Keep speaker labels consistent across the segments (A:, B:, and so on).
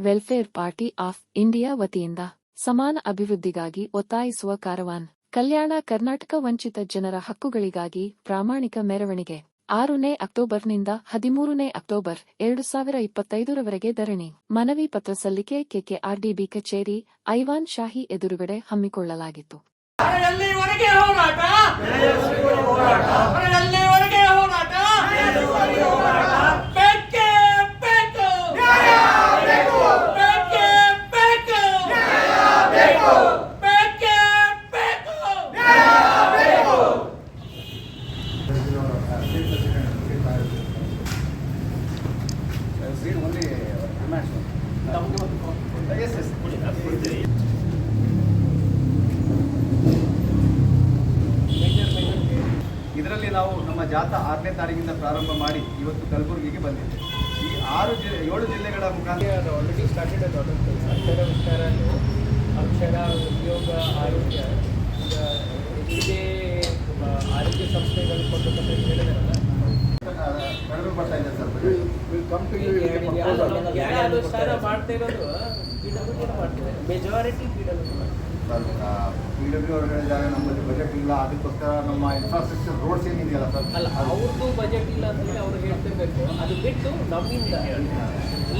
A: Welfare party of India ವತಿಯಿಂದ ಸಮಾನ ಅಭಿವೃದ್ಧಿಗಾಗಿ ಒತ್ತಾಯಿಸುವ ಕಾರವಾನ್ ಕಲ್ಯಾಣ ಕರ್ನಾಟಕ ವಂಚಿತ ಜನರ ಹಕ್ಕುಗಳಿಗಾಗಿ ಪ್ರಾಮಾಣಿಕ ಮೆರವಣಿಗೆ 6ನೇ ಅಕ್ಟೋಬರ್ನಿಂದ 13ನೇ ಅಕ್ಟೋಬರ್ 2025ರವರೆಗೆ ಧರಣಿ ಮನವಿ ಪತ್ರ ಸಲ್ಲಿಕೆ ಕೆಕೆಆರ್ಡಿಬಿ ಕಚೇರಿ ಐವಾನ್ ಶಾಹಿ ಎದುರುಗಡೆ ಹಮ್ಮಿಕೊಳ್ಳಲಾಗಿತ್ತು.
B: ಇದರಲ್ಲಿ ನಾವು ನಮ್ಮ ಜಾಥಾ 6ನೇ ತಾರೀಕಿಂದ ಪ್ರಾರಂಭ ಮಾಡಿ ಇವತ್ತು ಕಲಬುರಗಿಗೆ ಬಂದಿದೆ. ಈ 7 ಜಿಲ್ಲೆಗಳ ಮುಖಾಂತರ
C: ಆಲ್ರೆಡಿ ಸ್ಟಾರ್ಟೆಡ್ ಅಕ್ಷರ ವಿಚಾರ ಅಕ್ಷರ ಉದ್ಯೋಗ ಆರೋಗ್ಯ ಇದೇ ಆರೋಗ್ಯ ಸಂಸ್ಥೆಗಳು ಕೊಟ್ಟಂತ ಹೇಳಿದಾರಲ್ಲ
B: ಕಡಿಮೆ ಬರ್ತಾ ಇದೆ ಸರ್.
C: ಯಾರು ಸರ್ ಮಾಡ್ತಾ ಇರೋದು PWD ಮಾಡ್ತಿದ್ದಾರೆ, ಮೆಜಾರಿಟಿ PWD
B: PWD ಅವರು ಹೇಳಿದ್ದಾರೆ ನಮ್ಮಲ್ಲಿ ಬಜೆಟ್ ಇಲ್ಲ, ಅದಕ್ಕೋಸ್ಕರ ನಮ್ಮ ಇನ್ಫ್ರಾಸ್ಟ್ರಕ್ಚರ್ ರೋಡ್ಸ್ ಏನಿದೆಯಲ್ಲ ಸರ್
C: ಅಲ್ಲ ಅವ್ರದ್ದು ಬಜೆಟ್ ಇಲ್ಲ ಅಂತೇಳಿ ಅವ್ರು ಹೇಳ್ತಿರ್ಬೇಕು. ಅದು ಬಿಟ್ಟು ನಮ್ಮಿಂದ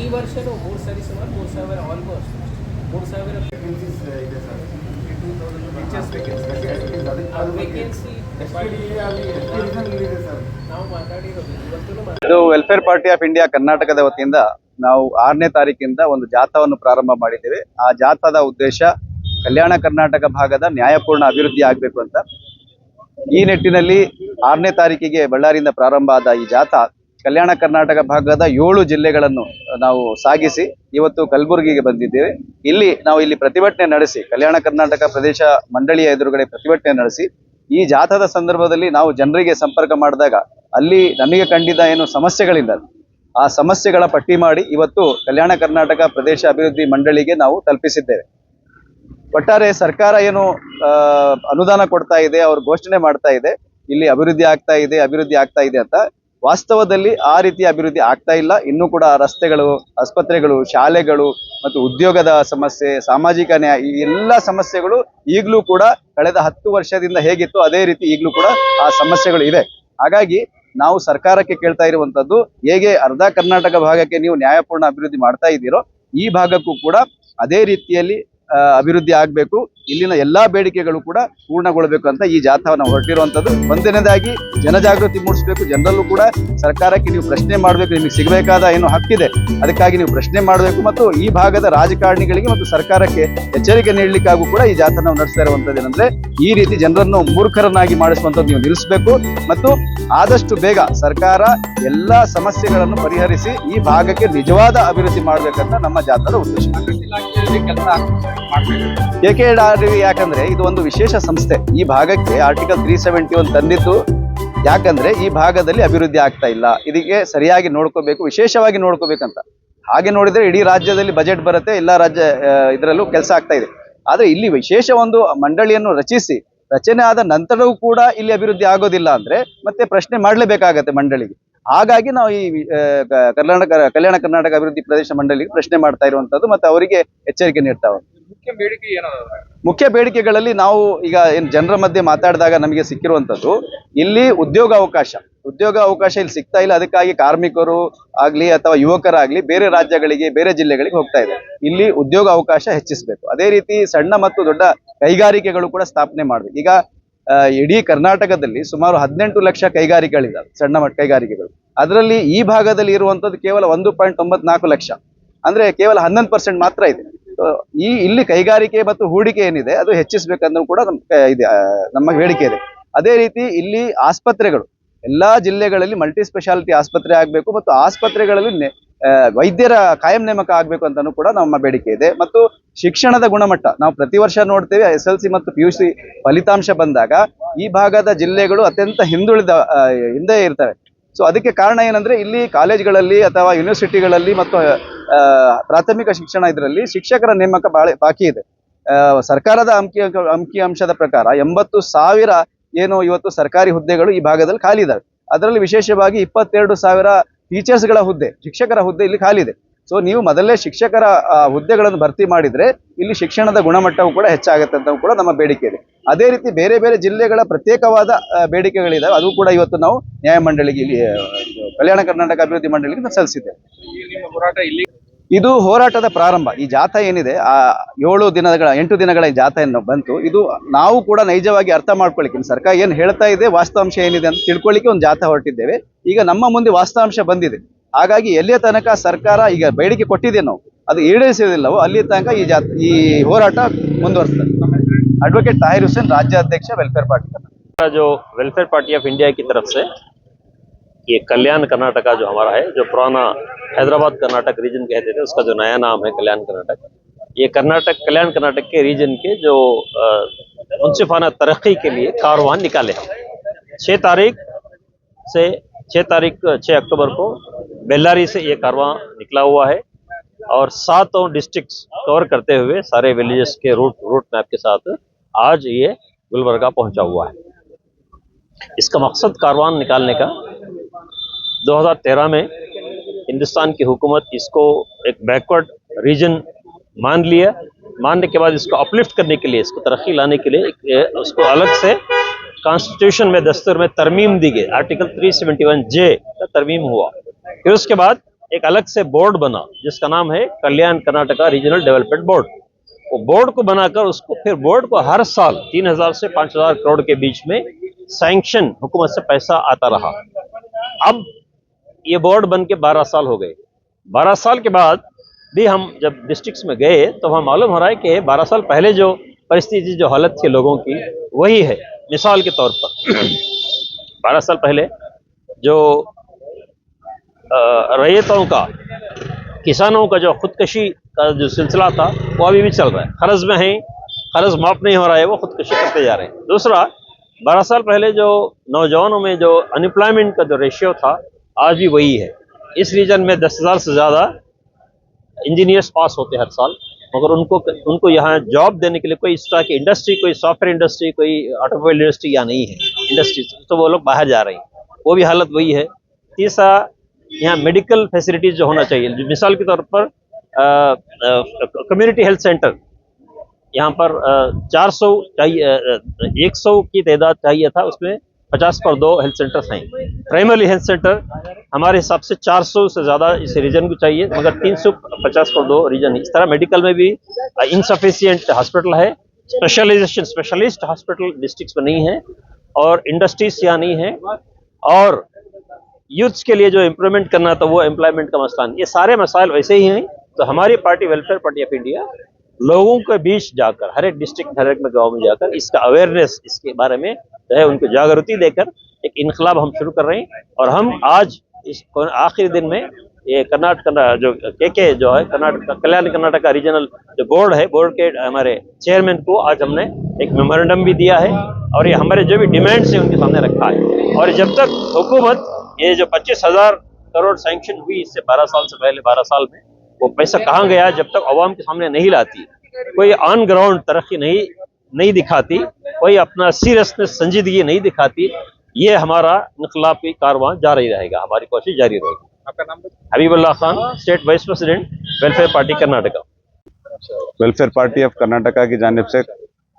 C: ಈ ವರ್ಷನೂ 3 ಸರಿ ಸುಮಾರು 3,000 ಆಲ್ಮೋಸ್ಟ್ 3,000
B: ವೇಕೆನ್ಸೀಸ್ ಇದೆ ಸರ್.
C: ವೇಕೆನ್ಸಿ ನಾವು ಮಾತಾಡಿರೋದು ಇವತ್ತು.
B: ಇದು ವೆಲ್ಫೇರ್ ಪಾರ್ಟಿ ಆಫ್ ಇಂಡಿಯಾ ಕರ್ನಾಟಕದ ವತಿಯಿಂದ ನಾವು 6ನೇ ತಾರೀಕಿಂದ ಒಂದು ಜಾಥಾವನ್ನು ಪ್ರಾರಂಭ ಮಾಡಿದ್ದೇವೆ. ಆ ಜಾಥಾದ ಉದ್ದೇಶ ಕಲ್ಯಾಣ ಕರ್ನಾಟಕ ಭಾಗದ ನ್ಯಾಯಪೂರ್ಣ ಅಭಿವೃದ್ಧಿ ಆಗಬೇಕು ಅಂತ. ಈ ನಿಟ್ಟಿನಲ್ಲಿ 6ನೇ ತಾರೀಕಿಗೆ ಬಳ್ಳಾರಿಯಿಂದ ಪ್ರಾರಂಭ ಆದ ಈ ಜಾಥಾ ಕಲ್ಯಾಣ ಕರ್ನಾಟಕ ಭಾಗದ 7 ಜಿಲ್ಲೆಗಳನ್ನು ನಾವು ಸಾಗಿಸಿ ಇವತ್ತು ಕಲಬುರಗಿಗೆ ಬಂದಿದ್ದೇವೆ. ಇಲ್ಲಿ ಪ್ರತಿಭಟನೆ ನಡೆಸಿ ಕಲ್ಯಾಣ ಕರ್ನಾಟಕ ಪ್ರದೇಶ ಮಂಡಳಿಯ ಎದುರುಗಡೆ ಪ್ರತಿಭಟನೆ ನಡೆಸಿ ಈ ಜಾಥಾದ ಸಂದರ್ಭದಲ್ಲಿ ನಾವು ಜನರಿಗೆ ಸಂಪರ್ಕ ಮಾಡಿದಾಗ ಅಲ್ಲಿ ನಮಗೆ ಕಂಡಿದ್ದ ಏನು ಸಮಸ್ಯೆಗಳಿಂದ ಆ ಸಮಸ್ಯೆಗಳ ಪಟ್ಟಿ ಮಾಡಿ ಇವತ್ತು ಕಲ್ಯಾಣ ಕರ್ನಾಟಕ ಪ್ರದೇಶ ಅಭಿವೃದ್ಧಿ ಮಂಡಳಿಗೆ ನಾವು ತಲುಪಿಸಿದ್ದೇವೆ. ಒಟ್ಟಾರೆ ಸರ್ಕಾರ ಏನು ಅನುದಾನ ಕೊಡ್ತಾ ಇದೆ, ಅವ್ರು ಘೋಷಣೆ ಮಾಡ್ತಾ ಇದೆ ಇಲ್ಲಿ ಅಭಿವೃದ್ಧಿ ಆಗ್ತಾ ಇದೆ ಅಂತ. ವಾಸ್ತವದಲ್ಲಿ ಆ ರೀತಿ ಅಭಿವೃದ್ಧಿ ಆಗ್ತಾ ಇಲ್ಲ. ಇನ್ನೂ ಕೂಡ ರಸ್ತೆಗಳು, ಆಸ್ಪತ್ರೆಗಳು, ಶಾಲೆಗಳು ಮತ್ತು ಉದ್ಯೋಗದ ಸಮಸ್ಯೆ, ಸಾಮಾಜಿಕ ನ್ಯಾಯ, ಈ ಎಲ್ಲ ಸಮಸ್ಯೆಗಳು ಈಗಲೂ ಕೂಡ ಕಳೆದ 10 ವರ್ಷದಿಂದ ಹೇಗಿತ್ತು ಅದೇ ರೀತಿ ಈಗಲೂ ಕೂಡ ಆ ಸಮಸ್ಯೆಗಳು ಇದೆ. ಹಾಗಾಗಿ ನಾವು ಸರ್ಕಾರಕ್ಕೆ ಕೇಳ್ತಾ ಇರುವಂತದ್ದು, ಹೇಗೆ ಅರ್ಧ ಕರ್ನಾಟಕ ಭಾಗಕ್ಕೆ ನೀವು ನ್ಯಾಯಪೂರ್ಣ ಅಭಿವೃದ್ಧಿ ಮಾಡ್ತಾ ಇದ್ದೀರೋ ಈ ಭಾಗಕ್ಕೂ ಕೂಡ ಅದೇ ರೀತಿಯಲ್ಲಿ ಅಭಿವೃದ್ಧಿ ಆಗಬೇಕು, ಇಲ್ಲಿನ ಎಲ್ಲಾ ಬೇಡಿಕೆಗಳು ಕೂಡ ಪೂರ್ಣಗೊಳ್ಳಬೇಕು ಅಂತ ಈ ಜಾಥಾವನ್ನು ಹೊರಟಿರುವಂತದ್ದು. ಒಂದನೇದಾಗಿ ಜನಜಾಗೃತಿ ಮೂಡಿಸಬೇಕು, ಜನರಲ್ಲೂ ಕೂಡ ಸರ್ಕಾರಕ್ಕೆ ನೀವು ಪ್ರಶ್ನೆ ಮಾಡಬೇಕು, ನಿಮಗೆ ಸಿಗಬೇಕಾದ ಏನು ಹಕ್ಕಿದೆ ಅದಕ್ಕಾಗಿ ನೀವು ಪ್ರಶ್ನೆ ಮಾಡಬೇಕು ಮತ್ತು ಈ ಭಾಗದ ರಾಜಕಾರಣಿಗಳಿಗೆ ಮತ್ತು ಸರ್ಕಾರಕ್ಕೆ ಎಚ್ಚರಿಕೆ ನೀಡಲಿಕ್ಕಾಗೂ ಕೂಡ ಈ ಜಾಥಾ ನಾವು ನಡೆಸ್ತಾ ಇರುವಂತದ್ದು. ಏನಂದ್ರೆ ಈ ರೀತಿ ಜನರನ್ನು ಮೂರ್ಖರನ್ನಾಗಿ ಮಾಡಿಸುವಂತದ್ದು ನೀವು ನಿಲ್ಲಿಸಬೇಕು ಮತ್ತು ಆದಷ್ಟು ಬೇಗ ಸರ್ಕಾರ ಎಲ್ಲಾ ಸಮಸ್ಯೆಗಳನ್ನು ಪರಿಹರಿಸಿ ಈ ಭಾಗಕ್ಕೆ ನಿಜವಾದ ಅಭಿವೃದ್ಧಿ ಮಾಡಬೇಕಂತ ನಮ್ಮ ಜಾಥಾದ ಉದ್ದೇಶ. ಕೆಕೆಆರ್ಡಿಬಿ ಯಾಕಂದ್ರೆ ಇದು ಒಂದು ವಿಶೇಷ ಸಂಸ್ಥೆ. ಈ ಭಾಗಕ್ಕೆ ಆರ್ಟಿಕಲ್ 371 ತಂದಿದ್ದು ಯಾಕಂದ್ರೆ ಈ ಭಾಗದಲ್ಲಿ ಅಭಿವೃದ್ಧಿ ಆಗ್ತಾ ಇಲ್ಲ, ಇದಕ್ಕೆ ಸರಿಯಾಗಿ ನೋಡ್ಕೋಬೇಕು, ವಿಶೇಷವಾಗಿ ನೋಡ್ಕೋಬೇಕಂತ. ಹಾಗೆ ನೋಡಿದ್ರೆ ಇಡೀ ರಾಜ್ಯದಲ್ಲಿ ಬಜೆಟ್ ಬರುತ್ತೆ, ಎಲ್ಲ ರಾಜ್ಯ ಇದರಲ್ಲೂ ಕೆಲಸ ಆಗ್ತಾ ಇದೆ. ಆದ್ರೆ ಇಲ್ಲಿ ವಿಶೇಷ ಒಂದು ಮಂಡಳಿಯನ್ನು ರಚನೆ ಆದ ನಂತರವೂ ಕೂಡ ಇಲ್ಲಿ ಅಭಿವೃದ್ಧಿ ಆಗೋದಿಲ್ಲ ಅಂದ್ರೆ ಮತ್ತೆ ಪ್ರಶ್ನೆ ಮಾಡಲೇಬೇಕಾಗತ್ತೆ ಮಂಡಳಿಗೆ. ಹಾಗಾಗಿ ನಾವು ಈ ಕಲ್ಯಾಣ ಕರ್ನಾಟಕ ಅಭಿವೃದ್ಧಿ ಪ್ರದೇಶ ಮಂಡಳಿಗೆ ಪ್ರಶ್ನೆ ಮಾಡ್ತಾ ಇರುವಂತದ್ದು ಮತ್ತು ಅವರಿಗೆ ಎಚ್ಚರಿಕೆ ನೀಡ್ತಾವೆ. ಮುಖ್ಯ ಬೇಡಿಕೆಗಳಲ್ಲಿ ನಾವು ಈಗ ಏನು ಜನರ ಮಧ್ಯೆ ಮಾತಾಡಿದಾಗ ನಮಗೆ ಸಿಕ್ಕಿರುವಂತದ್ದು, ಇಲ್ಲಿ ಉದ್ಯೋಗ ಅವಕಾಶ ಇಲ್ಲಿ ಸಿಗ್ತಾ ಇಲ್ಲ. ಅದಕ್ಕಾಗಿ ಕಾರ್ಮಿಕರು ಆಗ್ಲಿ ಅಥವಾ ಯುವಕರಾಗ್ಲಿ ಬೇರೆ ರಾಜ್ಯಗಳಿಗೆ, ಬೇರೆ ಜಿಲ್ಲೆಗಳಿಗೆ ಹೋಗ್ತಾ ಇದೆ. ಇಲ್ಲಿ ಉದ್ಯೋಗ ಅವಕಾಶ ಹೆಚ್ಚಿಸಬೇಕು. ಅದೇ ರೀತಿ ಸಣ್ಣ ಮತ್ತು ದೊಡ್ಡ ಕೈಗಾರಿಕೆಗಳು ಕೂಡ ಸ್ಥಾಪನೆ ಮಾಡಬೇಕು. ಈಗ ಇಡೀ ಕರ್ನಾಟಕದಲ್ಲಿ ಸುಮಾರು 18 ಲಕ್ಷ ಕೈಗಾರಿಕೆಗಳಿದ್ದಾವೆ, ಸಣ್ಣ ಮಟ್ಟ ಕೈಗಾರಿಕೆಗಳು. ಅದರಲ್ಲಿ ಈ ಭಾಗದಲ್ಲಿ ಇರುವಂತದ್ದು ಕೇವಲ 1.94 ಲಕ್ಷ, ಅಂದ್ರೆ ಕೇವಲ 11% ಮಾತ್ರ ಇದೆ. ಇಲ್ಲಿ ಕೈಗಾರಿಕೆ ಮತ್ತು ಹೂಡಿಕೆ ಏನಿದೆ ಅದು ಹೆಚ್ಚಿಸಬೇಕನ್ನೋ ಕೂಡ ನಮ್ಮ ಬೇಡಿಕೆ ಇದೆ. ಅದೇ ರೀತಿ ಇಲ್ಲಿ ಆಸ್ಪತ್ರೆಗಳು ಎಲ್ಲಾ ಜಿಲ್ಲೆಗಳಲ್ಲಿ ಮಲ್ಟಿ ಸ್ಪೆಷಾಲಿಟಿ ಆಸ್ಪತ್ರೆ ಆಗಬೇಕು ಮತ್ತು ಆಸ್ಪತ್ರೆಗಳಲ್ಲಿ ವೈದ್ಯರ ಕಾಯಂ ನೇಮಕ ಆಗಬೇಕು ಅಂತಾನೂ ಕೂಡ ನಮ್ಮ ಬೇಡಿಕೆ ಇದೆ. ಮತ್ತು ಶಿಕ್ಷಣದ ಗುಣಮಟ್ಟ ನಾವು ಪ್ರತಿ ವರ್ಷ ನೋಡ್ತೇವೆ, SLC ಮತ್ತು PUC ಫಲಿತಾಂಶ ಬಂದಾಗ ಈ ಭಾಗದ ಜಿಲ್ಲೆಗಳು ಅತ್ಯಂತ ಹಿಂದೆ ಇರ್ತವೆ. ಸೊ ಅದಕ್ಕೆ ಕಾರಣ ಏನಂದ್ರೆ ಇಲ್ಲಿ ಕಾಲೇಜ್ಗಳಲ್ಲಿ ಅಥವಾ ಯೂನಿವರ್ಸಿಟಿಗಳಲ್ಲಿ ಮತ್ತು ಪ್ರಾಥಮಿಕ ಶಿಕ್ಷಣ ಇದರಲ್ಲಿ ಶಿಕ್ಷಕರ ನೇಮಕ ಬಾಕಿ ಇದೆ. ಸರ್ಕಾರದ ಅಂಕಿಅಂಶದ ಪ್ರಕಾರ 80,000 ಏನು ಇವತ್ತು ಸರ್ಕಾರಿ ಹುದ್ದೆಗಳು ಈ ಭಾಗದಲ್ಲಿ ಖಾಲಿ ಇದಾವೆ. ಅದರಲ್ಲಿ ವಿಶೇಷವಾಗಿ 22,000 ಟೀಚರ್ಸ್ಗಳ ಹುದ್ದೆ, ಶಿಕ್ಷಕರ ಹುದ್ದೆ ಇಲ್ಲಿ ಖಾಲಿ ಇದೆ. ಸೊ ನೀವು ಮೊದಲೇ ಶಿಕ್ಷಕರ ಹುದ್ದೆಗಳನ್ನು ಭರ್ತಿ ಮಾಡಿದ್ರೆ ಇಲ್ಲಿ ಶಿಕ್ಷಣದ ಗುಣಮಟ್ಟವು ಕೂಡ ಹೆಚ್ಚಾಗುತ್ತೆ ಅಂತ ಕೂಡ ನಮ್ಮ ಬೇಡಿಕೆ ಇದೆ. ಅದೇ ರೀತಿ ಬೇರೆ ಬೇರೆ ಜಿಲ್ಲೆಗಳ ಪ್ರತ್ಯೇಕವಾದ ಬೇಡಿಕೆಗಳಿದಾವೆ, ಅದು ಕೂಡ ಇವತ್ತು ನಾವು ನ್ಯಾಯಮಂಡಳಿಗೆ ಇಲ್ಲಿ ಕಲ್ಯಾಣ ಕರ್ನಾಟಕ ಅಭಿವೃದ್ಧಿ ಮಂಡಳಿಗೆ ನಾವು ಸಲ್ಲಿಸಿದ್ದೇವೆ. ಇದು ಹೋರಾಟದ ಪ್ರಾರಂಭ. ಈ ಜಾಥಾ ಏನಿದೆ, ಆ 8 ದಿನಗಳ ಈ ಜಾಥಾ ಏನು ಬಂತು, ಇದು ನಾವು ಕೂಡ ನೈಜವಾಗಿ ಅರ್ಥ ಮಾಡ್ಕೊಳ್ಳಿಕ್ಕೆ, ಸರ್ಕಾರ ಏನು ಹೇಳ್ತಾ ಇದೆ, ವಾಸ್ತವಾಂಶ ಏನಿದೆ ಅಂತ ತಿಳ್ಕೊಳ್ಳಿಕ್ಕೆ ಒಂದು ಜಾಥಾ ಹೊರಟಿದ್ದೇವೆ. ಈಗ ನಮ್ಮ ಮುಂದೆ ವಾಸ್ತವಾಂಶ ಬಂದಿದೆ. ಹಾಗಾಗಿ ಎಲ್ಲಿಯ ತನಕ ಸರ್ಕಾರ ಈಗ ಬೇಡಿಕೆ ಕೊಟ್ಟಿದೆ ನಾವು ಅದು ಈಡೇರಿಸಿದಿಲ್ಲವೋ ಅಲ್ಲಿ ತನಕ ಈ ಹೋರಾಟ ಮುಂದುವರಿಸ್ತದೆ. एडवोकेट ताहिर हुसैन, राज्याध्यक्ष वेलफेयर पार्टी का।
D: जो वेलफेयर पार्टी ऑफ इंडिया की तरफ से ये कल्याण कर्नाटका जो हमारा है, जो पुराना हैदराबाद कर्नाटक रीजन कहते थे, उसका जो नया नाम है कल्याण कर्नाटक, ये कल्याण कर्नाटक के रीजन के जो मुंसिफाना तरक्की के लिए कारवान निकाले हैं। 6 अक्टूबर को बेल्लारी से ये कारवां निकला हुआ है और 7 डिस्ट्रिक्ट्स कवर करते हुए सारे विलेजेस के रूट मैप के साथ आज ये गुलबर्गा पहुंचा हुआ है। इसका मकसद कारवान निकालने का 2013 में हिंदुस्तान की हुकूमत इसको एक बैकवर्ड रीजन मानने के बाद इसको अपलिफ्ट करने के लिए, इसको तरक्की लाने के लिए उसको अलग से कॉन्स्टिट्यूशन में, दस्तूर में तरमीम दी गई। आर्टिकल 371J का तरमीम हुआ। फिर उसके बाद एक अलग से बोर्ड बना जिसका नाम है कल्याण कर्नाटका रीजनल डेवलपमेंट बोर्ड। वो बोर्ड को बनाकर उसको फिर बोर्ड को हर साल 3000 से 5000 करोड़ के बीच में सैंक्शन हुकूमत से पैसा आता रहा। अब ये बोर्ड बन के 12 साल हो गए। 12 साल के बाद भी हम जब डिस्ट्रिक्ट्स में गए तो हमें मालूम हो रहा है कि 12 साल पहले जो परिस्थिति, जो हालत थी लोगों की, वही है। मिसाल के तौर पर 12 साल पहले जो रैयतों का, किसानों का जो खुदकशी का जो सिलसिला था वो अभी भी चल रहा है। खर्च में है, खर्च माफ नहीं हो रहा है, वो खुदकशी करते जा रहे हैं। दूसरा, 12 साल पहले जो नौजवानों में जो अनएम्प्लॉयमेंट का जो रेशियो था आज भी वही है। इस रीजन में 10,000 से ज़्यादा इंजीनियर्स पास होते हर साल, मगर उनको यहाँ जॉब देने के लिए कोई इस तरह की इंडस्ट्री, कोई सॉफ्टवेयर इंडस्ट्री, कोई ऑटोमोबाइल इंडस्ट्री यहाँ नहीं है इंडस्ट्री, तो वो लोग बाहर जा रहे हैं। वो भी हालत वही है। तीसरा, यहाँ मेडिकल फैसिलिटीज जो होना चाहिए, मिसाल के तौर पर कम्युनिटी हेल्थ सेंटर यहाँ पर 400 चाहिए, 100 की तादाद चाहिए था, उसमें 50 पर 2 हेल्थ सेंटर्स हैं। प्राइमरी हेल्थ सेंटर हमारे हिसाब से 400 से ज़्यादा इस रीजन को चाहिए, मगर 350 पर 2 रीजन। इस तरह मेडिकल में भी इनसफिशियंट हॉस्पिटल है। स्पेशलिस्ट हॉस्पिटल डिस्ट्रिक्ट में नहीं है और इंडस्ट्रीज यहाँ नहीं है। और यूथ्स के लिए जो एम्प्लॉयमेंट करना था वो एम्प्लॉयमेंट का मसला नहीं। ये सारे मसाइल वैसे ही हैं। तो हमारी party welfare party of India लोगों के बीच जाकर, हर एक डिस्ट्रिक्ट, हर एक गाँव में जाकर इसका अवेयरनेस, इसके बारे में जो है उनको जागृति देकर एक इनकलाब हम शुरू कर रहे हैं। और हम आज इस आखिरी दिन में ये कर्नाटक जो के जो है कल्याण कर्नाटका रीजनल जो बोर्ड है, बोर्ड के हमारे चेयरमैन को आज हमने एक मेमोरेंडम भी दिया है और ये हमारे जो भी डिमांड्स हैं उनके सामने रखा है। और जब तक हुकूमत ये जो 25,000 करोड़ सैंक्शन हुई इससे 12 साल से पहले, 12 साल में वो पैसा कहाँ गया, जब तक अवाम के सामने नहीं लाती, कोई ऑन ग्राउंड तरक्की नहीं दिखाती, कोई अपना सीरियसनेस, संजीदगी नहीं दिखाती, ये हमारा इनकलाबी कारवां जारी रहेगा, हमारी कोशिश जारी रहेगी।
C: आपका नाम?
D: Habibullah Khan, state vice president, welfare party Karnataka.
E: Welfare party of Karnataka की जानिब से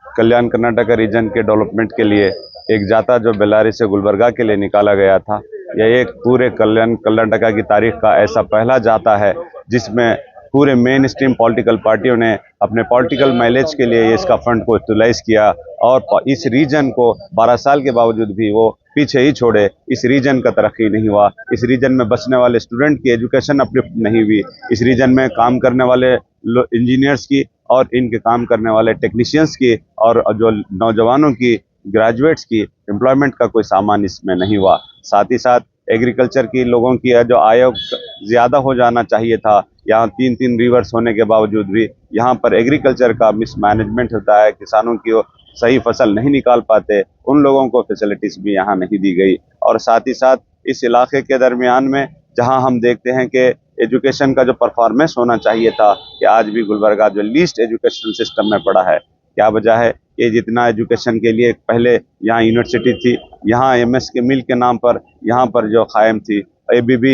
E: कल्याण कर्नाटका रीजन के डेवलपमेंट के लिए एक जाथा जो बेल्लारी से गुलबर्गा के लिए निकाला गया था, यह एक पूरे कल्याण कर्नाटका की तारीख का ऐसा पहला जाथा है जिसमें पूरे मेन स्ट्रीम पॉलिटिकल पार्टियों ने अपने पॉलिटिकल माइलेज के लिए इसका फंड को यूटिलाइज किया और इस रीजन को 12 साल के बावजूद भी वो पीछे ही छोड़े। इस रीजन का तरक्की नहीं हुआ, इस रीजन में बसने वाले स्टूडेंट की एजुकेशन अपलिफ्ट नहीं हुई, इस रीजन में काम करने वाले इंजीनियर्स की और इनके काम करने वाले टेक्नीशियंस की और जो नौजवानों की, ग्रेजुएट्स की एम्प्लॉयमेंट का कोई सामान इसमें नहीं हुआ। साथ ही साथ एग्रीकल्चर की लोगों की जो आय ज़्यादा हो जाना चाहिए था, यहाँ 3 रिवर्स होने के बावजूद भी यहाँ पर एग्रीकल्चर का मिसमैनेजमेंट होता है, किसानों की सही फसल नहीं निकाल पाते, उन लोगों को फैसिलिटीज़ भी यहाँ नहीं दी गई। और साथ ही साथ इस इलाके के दरमियान में जहाँ हम देखते हैं कि एजुकेशन का जो परफॉर्मेंस होना चाहिए था, कि आज भी गुलबर्गा जो लीस्ट एजुकेशनल सिस्टम में पड़ा है। क्या वजह है? ये जितना एजुकेशन के लिए पहले यहाँ यूनिवर्सिटी थी, यहाँ MS के मिल के नाम पर यहाँ पर जो कायम थी, ABB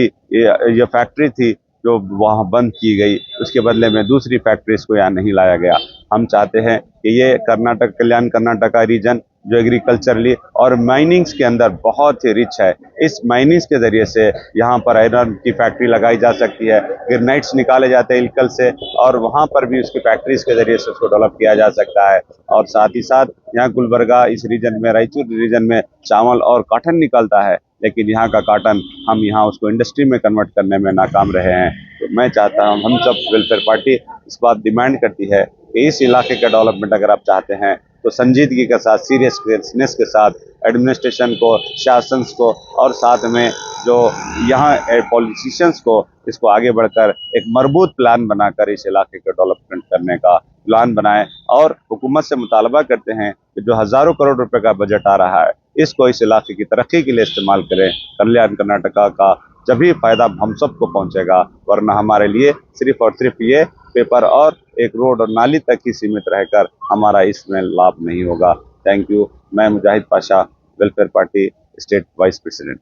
E: ये फैक्ट्री थी, जो वहाँ बंद की गई, उसके बदले में दूसरी फैक्ट्रीज को यहाँ नहीं लाया गया। हम चाहते हैं कि ये कर्नाटक, कल्याण कर्नाटका रीजन जो एग्रीकल्चरली और माइनिंग्स के अंदर बहुत ही रिच है, इस माइनिंग्स के ज़रिए से यहाँ पर आयरन की फैक्ट्री लगाई जा सकती है। ग्रेनाइट्स निकाले जाते हैं इलकल से, और वहाँ पर भी उसकी फैक्ट्रीज के ज़रिए से उसको डेवलप किया जा सकता है। और साथ ही साथ यहाँ गुलबर्गा इस रीजन में, रायचूर रीजन में चावल और कॉटन निकलता है, लेकिन यहाँ का कॉटन हम यहाँ उसको इंडस्ट्री में कन्वर्ट करने में नाकाम रहे हैं। तो मैं चाहता हूँ, हम सब वेलफेयर पार्टी इस बात डिमांड करती है कि इस इलाके का डेवलपमेंट अगर आप चाहते हैं तो संजीदगी के साथ, सीरियसनेस के साथ एडमिनिस्ट्रेशन को, शासन को और साथ में जो यहाँ पॉलिटिशियंस को, इसको आगे बढ़कर एक मजबूत प्लान बनाकर इस इलाके को डेवलपमेंट करने का प्लान बनाएं। और हुकूमत से मुतालबा करते हैं कि जो हज़ारों करोड़ रुपए का बजट आ रहा है, इसको इस इलाके की तरक्की के लिए इस्तेमाल करें। कल्याण कर्नाटका का जब भी फायदा हम सबको पहुंचेगा, वरना हमारे लिए सिर्फ और सिर्फ ये पेपर और एक रोड और नाली तक ही सीमित रहकर हमारा इसमें लाभ नहीं होगा। Thank you. मैं Mujahid Pasha, welfare party state vice president.